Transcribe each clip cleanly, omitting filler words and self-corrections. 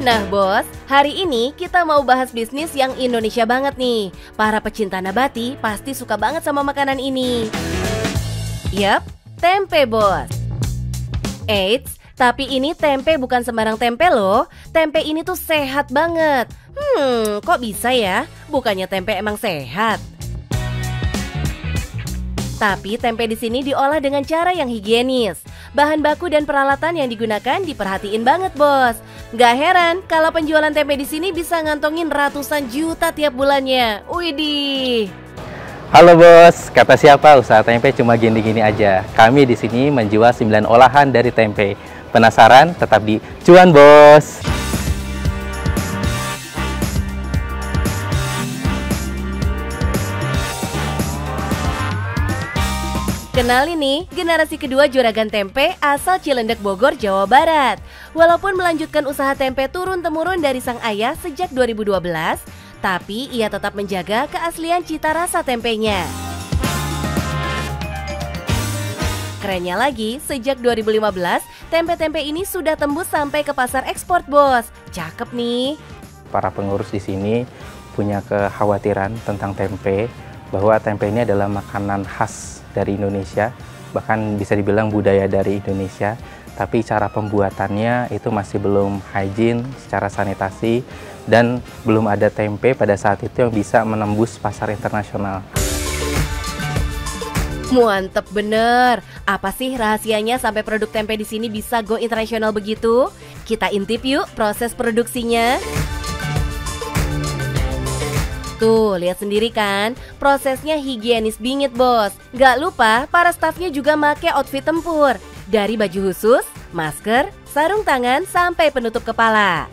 Nah bos, hari ini kita mau bahas bisnis yang Indonesia banget nih. Para pecinta nabati pasti suka banget sama makanan ini. Yap, tempe bos. Eits, tapi ini tempe bukan sembarang tempe loh. Tempe ini tuh sehat banget. Kok bisa ya? Bukannya tempe emang sehat? Tapi tempe di sini diolah dengan cara yang higienis. Bahan baku dan peralatan yang digunakan diperhatiin banget bos. Gak heran kalau penjualan tempe di sini bisa ngantongin ratusan juta tiap bulannya. Widih. Halo bos, kata siapa usaha tempe cuma gini-gini aja. Kami di sini menjual 9 olahan dari tempe. Penasaran? Tetap di Cuan Bos. Kenalin nih, generasi kedua juragan tempe asal Cilendek, Bogor, Jawa Barat. Walaupun melanjutkan usaha tempe turun-temurun dari sang ayah sejak 2012, tapi ia tetap menjaga keaslian cita rasa tempenya. Kerennya lagi, sejak 2015, tempe-tempe ini sudah tembus sampai ke pasar ekspor, bos. Cakep nih. Para pengurus di sini punya kekhawatiran tentang tempe, bahwa tempe ini adalah makanan khas dari Indonesia, bahkan bisa dibilang budaya dari Indonesia, tapi cara pembuatannya itu masih belum hygiene secara sanitasi dan belum ada tempe pada saat itu yang bisa menembus pasar internasional. Mantep bener. Apa sih rahasianya sampai produk tempe di sini bisa go internasional begitu? Kita intip yuk proses produksinya. Tuh, lihat sendiri kan, prosesnya higienis bingit bos. Gak lupa, para stafnya juga make outfit tempur. Dari baju khusus, masker, sarung tangan, sampai penutup kepala.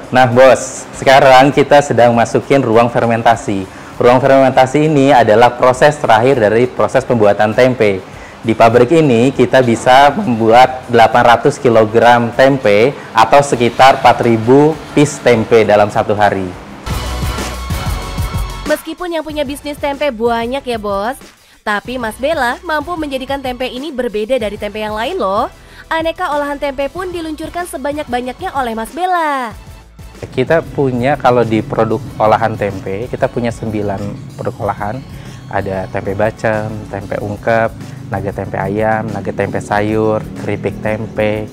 Nah bos, sekarang kita sedang masukin ruang fermentasi. Ruang fermentasi ini adalah proses terakhir dari proses pembuatan tempe. Di pabrik ini kita bisa membuat 800 kg tempe atau sekitar 4.000 piece tempe dalam satu hari. Meskipun yang punya bisnis tempe banyak ya bos, tapi Mas Bella mampu menjadikan tempe ini berbeda dari tempe yang lain loh. Aneka olahan tempe pun diluncurkan sebanyak-banyaknya oleh Mas Bella. Kita punya, kalau di produk olahan tempe, kita punya 9 produk olahan. Ada tempe bacem, tempe ungkep, naga tempe ayam, naga tempe sayur, keripik tempe,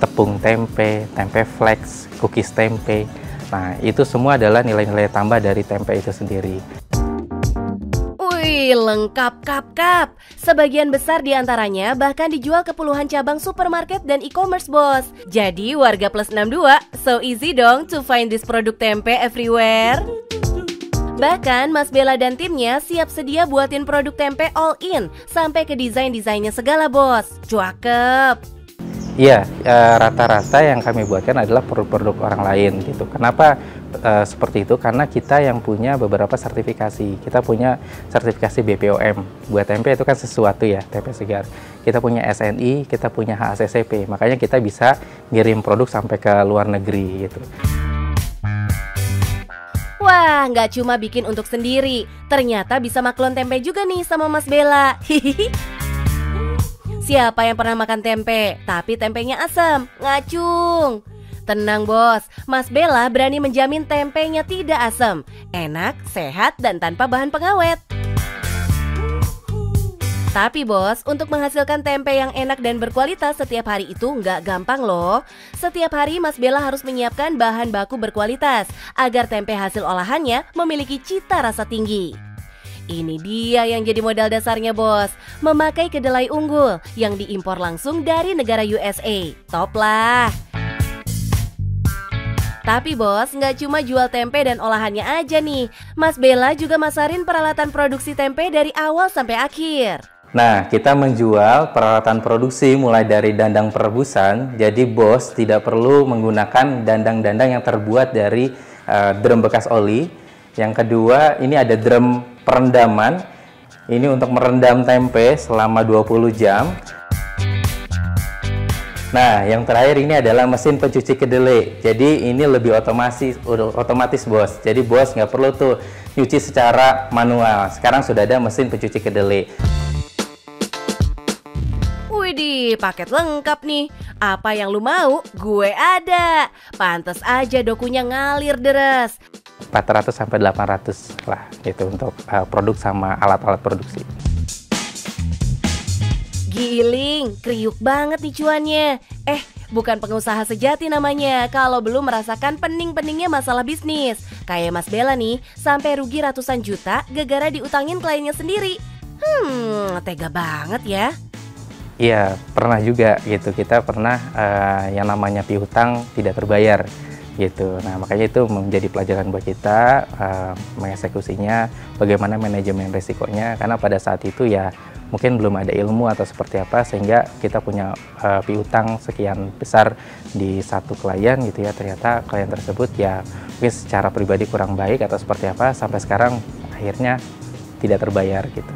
tepung tempe, tempe flex, cookies tempe. Nah, itu semua adalah nilai-nilai tambah dari tempe itu sendiri. Wih, lengkap kap-kap. Sebagian besar diantaranya bahkan dijual ke puluhan cabang supermarket dan e-commerce, bos. Jadi warga plus 62, so easy dong to find this produk tempe everywhere. Bahkan Mas Bella dan timnya siap sedia buatin produk tempe all in, sampai ke desain-desainnya segala, bos. Cakep. Iya, rata-rata yang kami buatkan adalah produk-produk orang lain gitu. Kenapa seperti itu? Karena kita yang punya beberapa sertifikasi. Kita punya sertifikasi BPOM. Buat tempe itu kan sesuatu ya, tempe segar. Kita punya SNI, kita punya HACCP. Makanya kita bisa ngirim produk sampai ke luar negeri gitu. Wah, nggak cuma bikin untuk sendiri. Ternyata bisa maklon tempe juga nih sama Mas Bella. Siapa yang pernah makan tempe, tapi tempenya asam, ngacung? Tenang bos, Mas Bella berani menjamin tempenya tidak asam, enak, sehat, dan tanpa bahan pengawet. Tapi bos, untuk menghasilkan tempe yang enak dan berkualitas setiap hari itu nggak gampang loh. Setiap hari Mas Bella harus menyiapkan bahan baku berkualitas, agar tempe hasil olahannya memiliki cita rasa tinggi. Ini dia yang jadi modal dasarnya bos, memakai kedelai unggul yang diimpor langsung dari negara USA. Top lah. Tapi bos, nggak cuma jual tempe dan olahannya aja nih. Mas Bella juga masarin peralatan produksi tempe dari awal sampai akhir. Nah, kita menjual peralatan produksi mulai dari dandang perebusan. Jadi bos tidak perlu menggunakan dandang-dandang yang terbuat dari drum bekas oli. Yang kedua, ini ada drum perendaman. Ini untuk merendam tempe selama 20 jam. Nah, yang terakhir ini adalah mesin pencuci kedelai. Jadi ini lebih otomatis bos. Jadi bos nggak perlu tuh nyuci secara manual. Sekarang sudah ada mesin pencuci kedelai. Widih, Wih, paket lengkap nih. Apa yang lu mau, gue ada. Pantes aja dokunya ngalir deres. 400 sampai 800 lah gitu untuk produk sama alat-alat produksi. Giling, kriuk banget nih cuannya. Bukan pengusaha sejati namanya kalau belum merasakan pening-peningnya masalah bisnis. Kayak Mas Bella nih, sampai rugi ratusan juta gara-gara diutangin kliennya sendiri. Tega banget ya. Iya, pernah juga gitu. Kita pernah yang namanya piutang tidak terbayar gitu. Nah, makanya itu menjadi pelajaran buat kita mengeksekusinya, bagaimana manajemen risikonya. Karena pada saat itu ya mungkin belum ada ilmu atau seperti apa, sehingga kita punya piutang sekian besar di satu klien gitu ya. Ternyata klien tersebut ya mungkin secara pribadi kurang baik atau seperti apa, sampai sekarang akhirnya tidak terbayar gitu.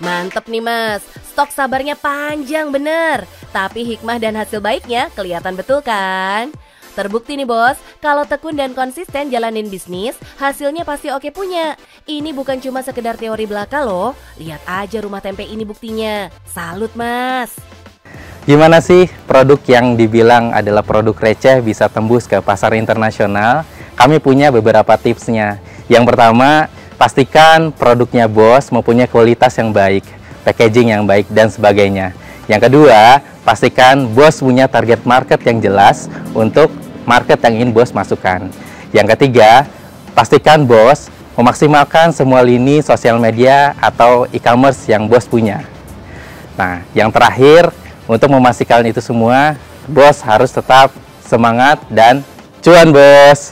Mantep nih Mas, stok sabarnya panjang bener. Tapi hikmah dan hasil baiknya kelihatan betul kan? Terbukti nih bos, kalau tekun dan konsisten jalanin bisnis, hasilnya pasti oke punya. Ini bukan cuma sekedar teori belaka loh. Lihat aja rumah tempe ini buktinya. Salut Mas. Gimana sih produk yang dibilang adalah produk receh bisa tembus ke pasar internasional? Kami punya beberapa tipsnya. Yang pertama, pastikan produknya bos mempunyai kualitas yang baik, packaging yang baik, dan sebagainya. Yang kedua, pastikan bos punya target market yang jelas untuk market yang ingin bos masukkan. Yang ketiga, pastikan bos memaksimalkan semua lini sosial media atau e-commerce yang bos punya. Nah, yang terakhir, untuk memastikan itu semua, bos harus tetap semangat dan cuan bos!